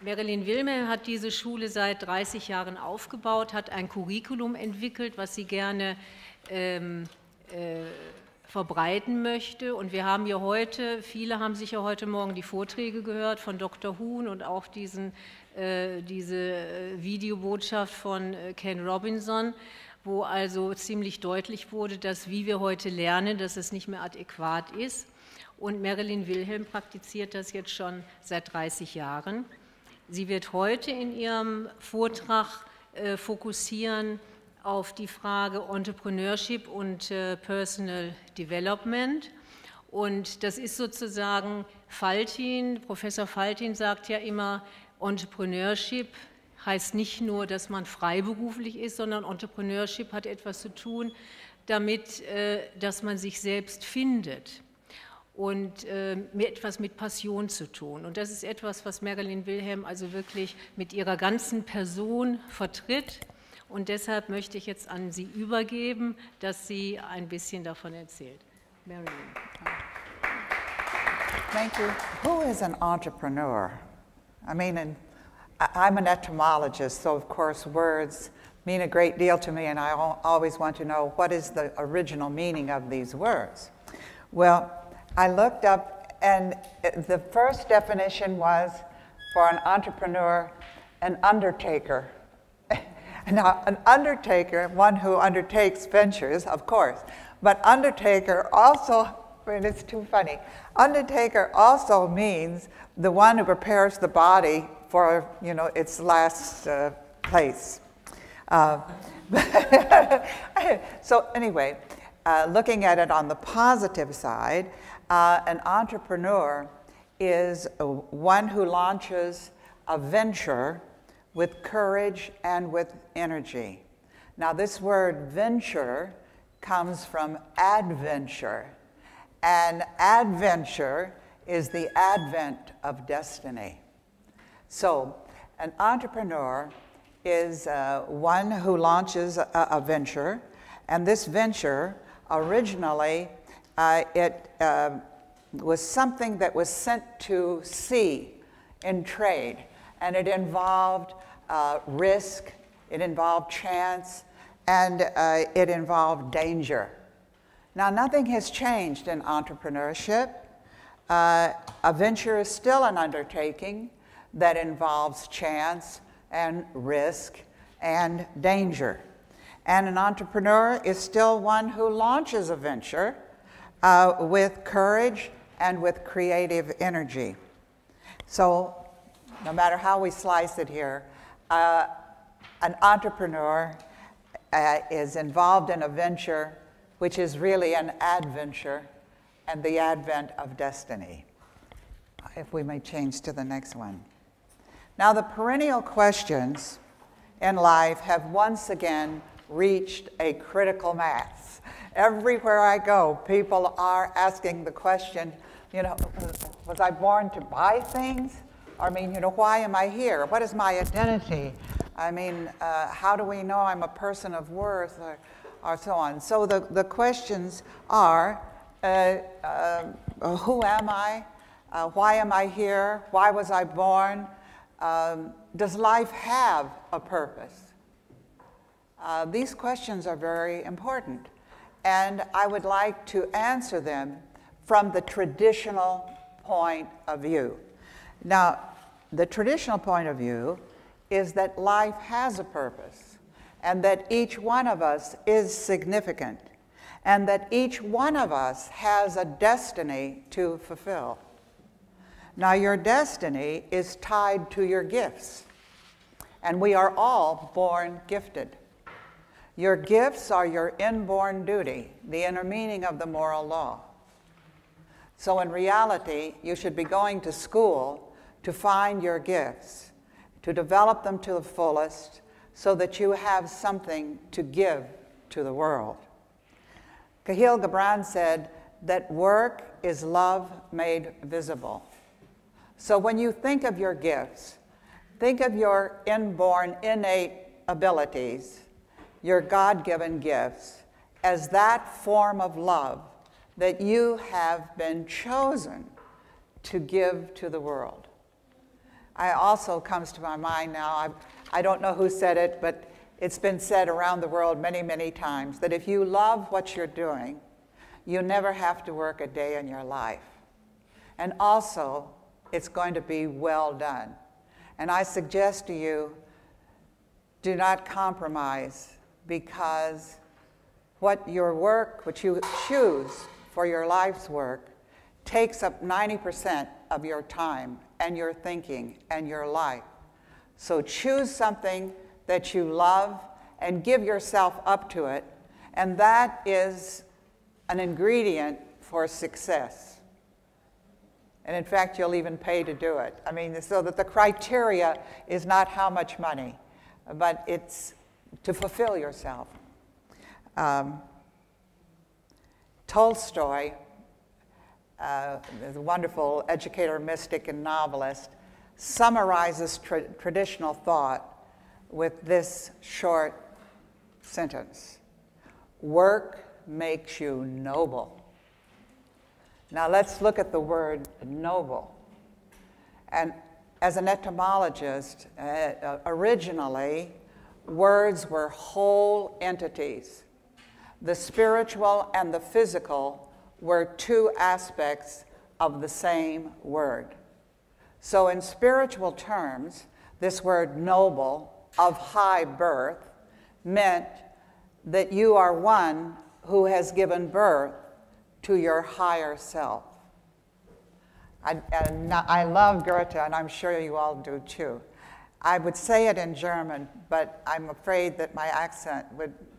Marilyn Wilhelm hat diese Schule seit 30 Jahren aufgebaut, hat ein Curriculum entwickelt, was sie gerne verbreiten möchte. Und wir haben ja heute, viele haben sicher heute Morgen die Vorträge gehört von Dr. Huhn und auch diese Videobotschaft von Ken Robinson, wo also ziemlich deutlich wurde, dass wie wir heute lernen, dass es nicht mehr adäquat ist. Und Marilyn Wilhelm praktiziert das jetzt schon seit 30 Jahren. Sie wird heute in ihrem Vortrag fokussieren auf die Frage Entrepreneurship und Personal Development. Und das ist sozusagen Faltin, Professor Faltin sagt ja immer, Entrepreneurship heißt nicht nur, dass man freiberuflich ist, sondern Entrepreneurship hat etwas zu tun damit, dass man sich selbst findet und etwas mit Passion zu tun. Und das ist etwas, was Marilyn Wilhelm also wirklich mit ihrer ganzen Person vertritt. Und deshalb möchte ich jetzt an Sie übergeben, dass sie ein bisschen davon erzählt. Marilyn. Thank you. Who is an entrepreneur? I mean, I'm an etymologist, so of course words mean a great deal to me, and I always want to know what is the original meaning of these words. Well, I looked up, and the first definition was for an entrepreneur, an undertaker. Now, an undertaker, one who undertakes ventures, of course, but undertaker also, I mean, it's too funny. Undertaker also means the one who prepares the body for, you know, its last place. So anyway, looking at it on the positive side, an entrepreneur is one who launches a venture with courage and with energy. Now this word venture comes from adventure, and adventure is the advent of destiny. So an entrepreneur is one who launches a venture, and this venture originally it was something that was sent to sea in trade, and it involved risk, it involved chance, and it involved danger. Now, nothing has changed in entrepreneurship. A venture is still an undertaking that involves chance and risk and danger. And an entrepreneur is still one who launches a venture with courage and with creative energy. So, no matter how we slice it here, an entrepreneur is involved in a venture which is really an adventure and the advent of destiny. If we may change to the next one. Now, the perennial questions in life have once again reached a critical mass. Everywhere I go, people are asking the question, you know, was I born to buy things? I mean, you know, why am I here? What is my identity? I mean, how do we know I'm a person of worth, or so on? So the questions are, who am I? Why am I here? Why was I born? Does life have a purpose? These questions are very important, and I would like to answer them from the traditional point of view. Now, the traditional point of view is that life has a purpose, and that each one of us is significant, and that each one of us has a destiny to fulfill. Now, your destiny is tied to your gifts, and we are all born gifted. Your gifts are your inborn duty, the inner meaning of the moral law. So in reality, you should be going to school to find your gifts, to develop them to the fullest, so that you have something to give to the world. Kahlil Gibran said that work is love made visible. So when you think of your gifts, think of your inborn, innate abilities, your God-given gifts, as that form of love that you have been chosen to give to the world. I also comes to my mind now, I don't know who said it, but it's been said around the world many, many times, that if you love what you're doing, you never have to work a day in your life. And also, it's going to be well done. And I suggest to you, do not compromise, because what your work, what you choose for your life's work, takes up 90% of your time and your thinking and your life. So choose something that you love and give yourself up to it, and that is an ingredient for success. And in fact, you'll even pay to do it. I mean, so that the criteria is not how much money, but it's to fulfill yourself. Tolstoy, the wonderful educator, mystic, and novelist, summarizes traditional thought with this short sentence: work makes you noble. Now let's look at the word noble. And as an etymologist, originally, words were whole entities. The spiritual and the physical were two aspects of the same word. So in spiritual terms, this word noble, of high birth, meant that you are one who has given birth to your higher self. I love Goethe, and I'm sure you all do too. I would say it in German, but I'm afraid that my accent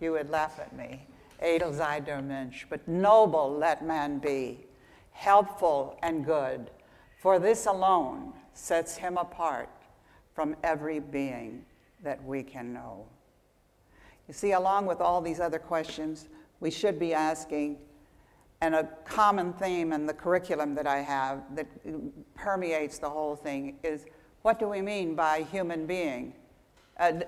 you would laugh at me. Edel sei der Mensch, but noble let man be, helpful and good, for this alone sets him apart from every being that we can know. You see, along with all these other questions, we should be asking, and a common theme in the curriculum that I have that permeates the whole thing is, what do we mean by human being?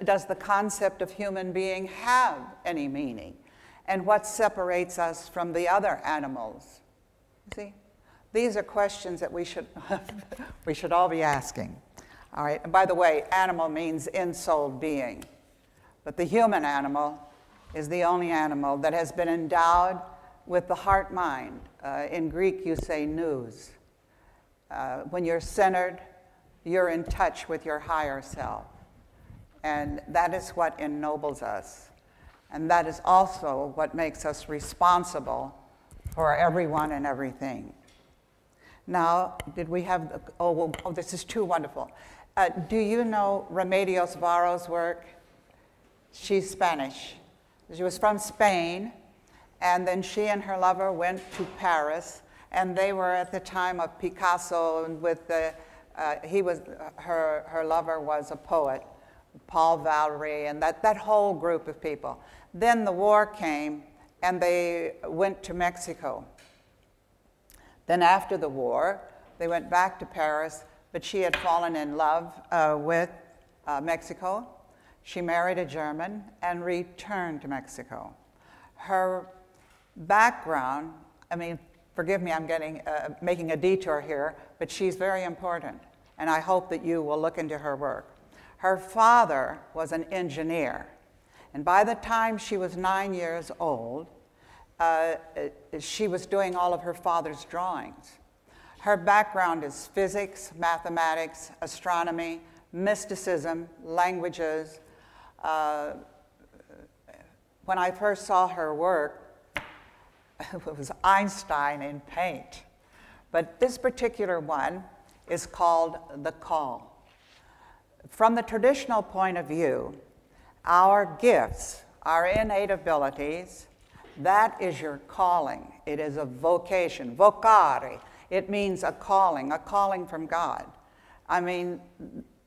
Does the concept of human being have any meaning? And what separates us from the other animals? See, these are questions that we should all be asking. All right, and by the way, animal means in-souled being. But the human animal is the only animal that has been endowed with the heart-mind. In Greek, you say nous. When you're centered, you're in touch with your higher self. And that is what ennobles us. And that is also what makes us responsible for everyone and everything. Now, did we have, this is too wonderful. Do you know Remedios Varo's work? She's Spanish. She was from Spain, and then she and her lover went to Paris, and they were at the time of Picasso, and with the, her lover was a poet, Paul Valéry, and that whole group of people. Then the war came, and they went to Mexico. Then after the war, they went back to Paris, but she had fallen in love with Mexico. She married a German and returned to Mexico. Her background, I mean, forgive me, I'm making a detour here, but she's very important, and I hope that you will look into her work. Her father was an engineer, and by the time she was 9 years old, she was doing all of her father's drawings. Her background is physics, mathematics, astronomy, mysticism, languages. When I first saw her work, it was Einstein in paint. But this particular one is called The Call. From the traditional point of view, our gifts, our innate abilities, that is your calling. It is a vocation, vocare. It means a calling from God. I mean,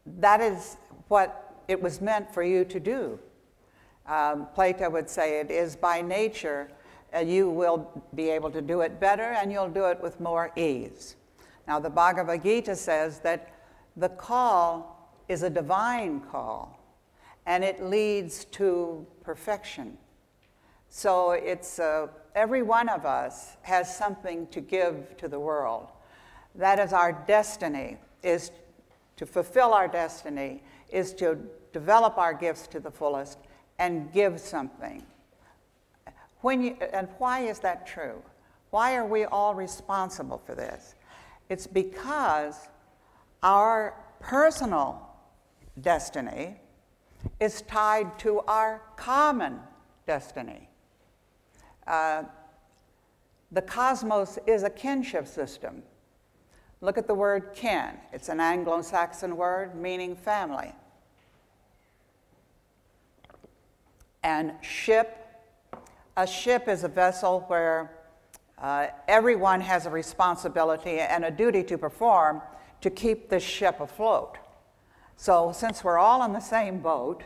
that is what it was meant for you to do. Plato would say it is by nature, you will be able to do it better and you'll do it with more ease. Now the Bhagavad Gita says that the call is a divine call and it leads to perfection. So it's, every one of us has something to give to the world. That is our destiny, is to fulfill our destiny is to develop our gifts to the fullest and give something. And why is that true? Why are we all responsible for this? It's because our personal destiny is tied to our common destiny. The cosmos is a kinship system. Look at the word kin. It's an Anglo-Saxon word meaning family. And a ship is a vessel where everyone has a responsibility and a duty to perform to keep the ship afloat. So since we're all in the same boat,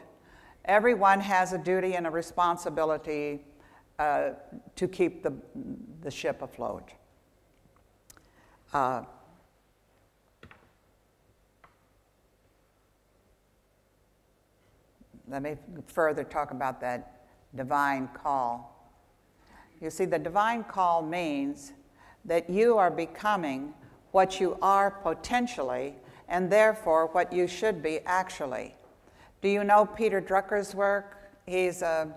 everyone has a duty and a responsibility to keep the ship afloat. Let me further talk about that divine call. You see, the divine call means that you are becoming what you are potentially, and therefore what you should be actually. Do you know Peter Drucker's work? He's a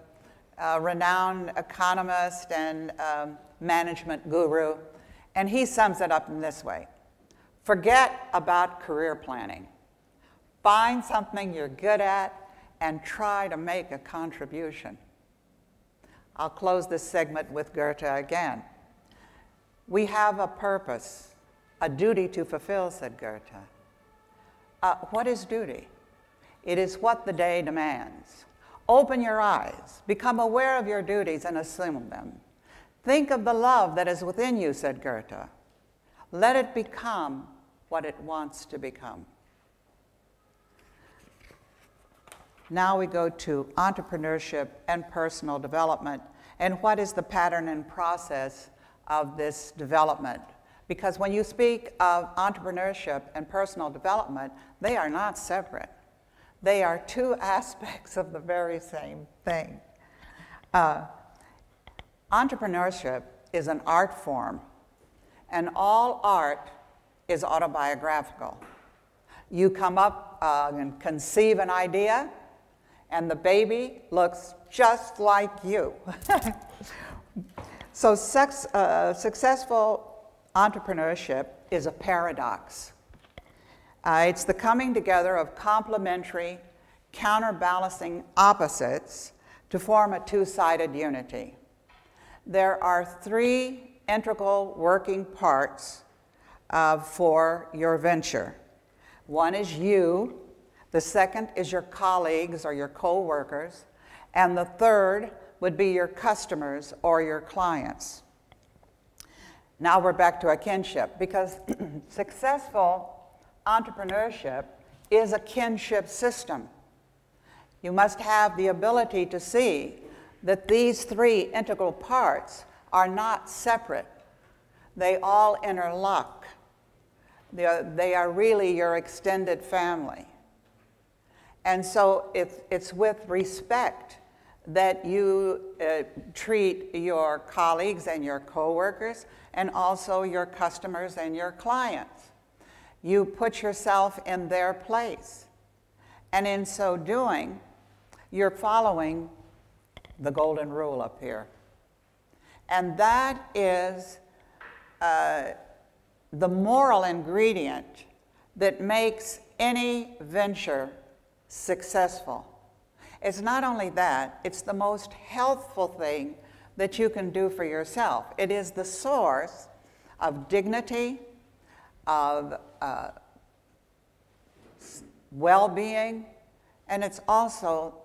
renowned economist and management guru, and he sums it up in this way. Forget about career planning. Find something you're good at and try to make a contribution. I'll close this segment with Goethe again. We have a purpose, a duty to fulfill, said Goethe. What is duty? It is what the day demands. Open your eyes, become aware of your duties and assume them. Think of the love that is within you, said Goethe. Let it become what it wants to become. Now we go to entrepreneurship and personal development, and what is the pattern and process of this development. Because when you speak of entrepreneurship and personal development, they are not separate. They are two aspects of the very same thing. Entrepreneurship is an art form, and all art is autobiographical. You come up and conceive an idea, and the baby looks just like you. So successful entrepreneurship is a paradox. It's the coming together of complementary, counterbalancing opposites to form a two-sided unity. There are three integral working parts for your venture. One is you. The second is your colleagues or your co-workers, and the third would be your customers or your clients. Now we're back to a kinship, because successful entrepreneurship is a kinship system. You must have the ability to see that these three integral parts are not separate. They all interlock. They are really your extended family. And so it's with respect that you treat your colleagues and your coworkers, and also your customers and your clients. You put yourself in their place. And in so doing, you're following the golden rule up here. And that is the moral ingredient that makes any venture successful. It's not only that, it's the most healthful thing that you can do for yourself. It is the source of dignity, of well-being, and it's also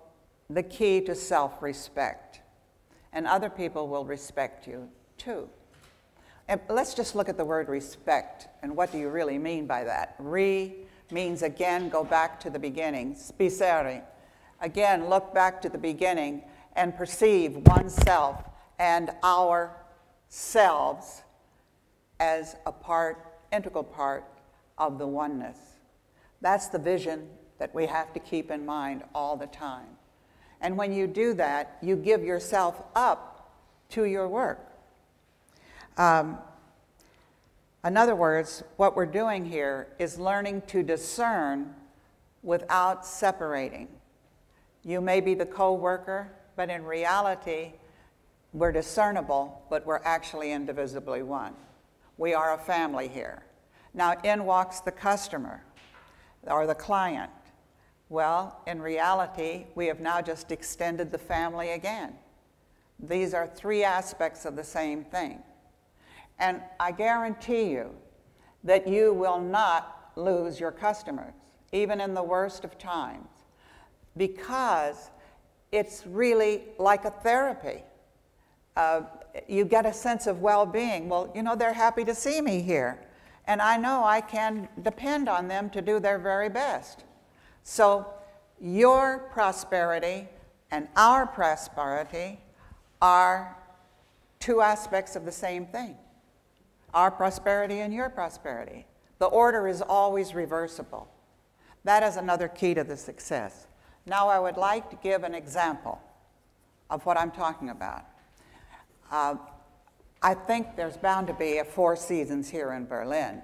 the key to self-respect. And other people will respect you too. And let's just look at the word respect, and what do you really mean by that? Means again, go back to the beginning. Spicere. Again, look back to the beginning and perceive oneself and ourselves as a integral part of the oneness. That's the vision that we have to keep in mind all the time. And when you do that, you give yourself up to your work. In other words, what we're doing here is learning to discern without separating. You may be the co-worker, but in reality, we're discernible, but we're actually indivisibly one. We are a family here. Now, in walks the customer or the client. Well, in reality, we have now just extended the family again. These are three aspects of the same thing. And I guarantee you that you will not lose your customers, even in the worst of times, because it's really like a therapy. You get a sense of well-being. Well, you know, they're happy to see me here, and I know I can depend on them to do their very best. So your prosperity and our prosperity are two aspects of the same thing. Our prosperity and your prosperity. The order is always reversible. That is another key to the success. Now I would like to give an example of what I'm talking about. I think there's bound to be a Four Seasons here in Berlin,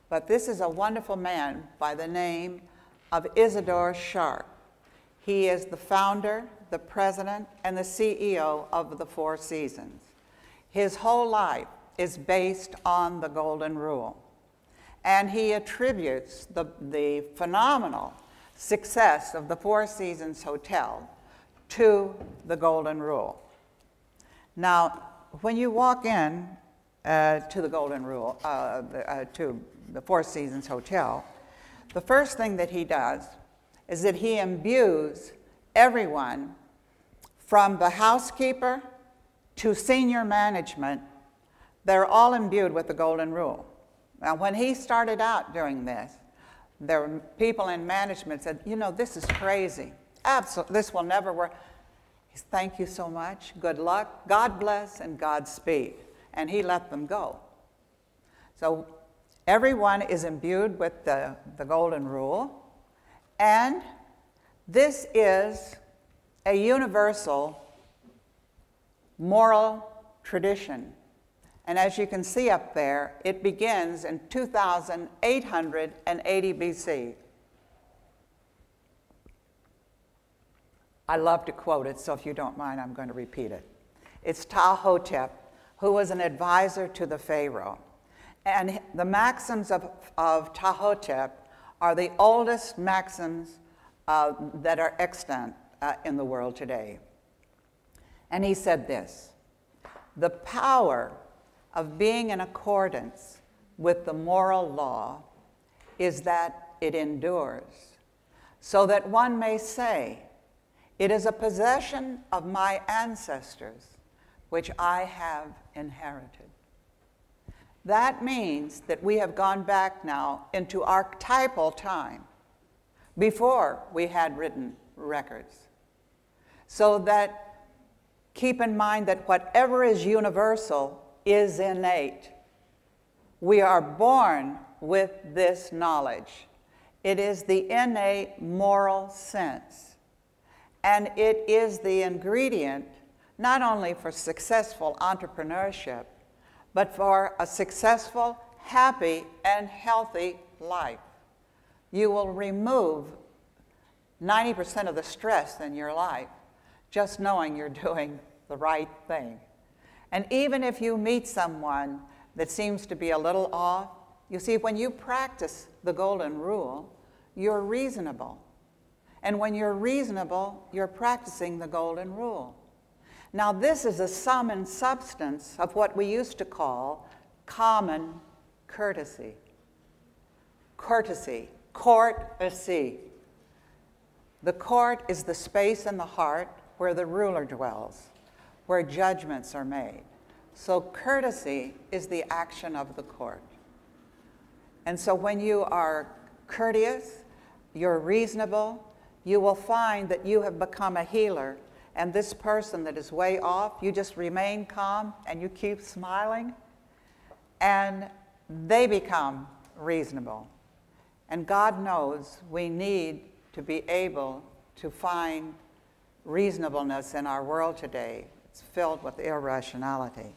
but this is a wonderful man by the name of Isidor Sharp. He is the founder, the president, and the CEO of the Four Seasons. His whole life is based on the Golden Rule, and he attributes the phenomenal success of the Four Seasons Hotel to the Golden Rule. Now, when you walk in to the Golden Rule, to the Four Seasons Hotel, the first thing that he does is that he imbues everyone from the housekeeper to senior management. They're all imbued with the Golden Rule. Now, when he started out doing this, there were people in management said, you know, this is crazy. Absolutely, this will never work. He said, thank you so much, good luck, God bless, and Godspeed. And he let them go. So everyone is imbued with the Golden Rule, and this is a universal moral tradition. And as you can see up there, it begins in 2880 BC. I love to quote it, so if you don't mind, I'm going to repeat it. It's Ptahhotep, who was an advisor to the Pharaoh. And the maxims of Ptahhotep are the oldest maxims that are extant in the world today. And he said this: the power of being in accordance with the moral law is that it endures, so that one may say, it is a possession of my ancestors, which I have inherited. That means that we have gone back now into archetypal time, before we had written records. So that, keep in mind that whatever is universal is innate. We are born with this knowledge. It is the innate moral sense. And it is the ingredient not only for successful entrepreneurship, but for a successful, happy, and healthy life. You will remove 90% of the stress in your life just knowing you're doing the right thing. And even if you meet someone that seems to be a little off, you see, when you practice the Golden Rule, you're reasonable. And when you're reasonable, you're practicing the Golden Rule. Now, this is a sum and substance of what we used to call common courtesy. Courtesy, court-a-see. The court is the space in the heart where the ruler dwells, where judgments are made. So courtesy is the action of the court. And so when you are courteous, you're reasonable, you will find that you have become a healer, and this person that is way off, you just remain calm and you keep smiling, and they become reasonable. And God knows we need to be able to find reasonableness in our world today. It's filled with irrationality.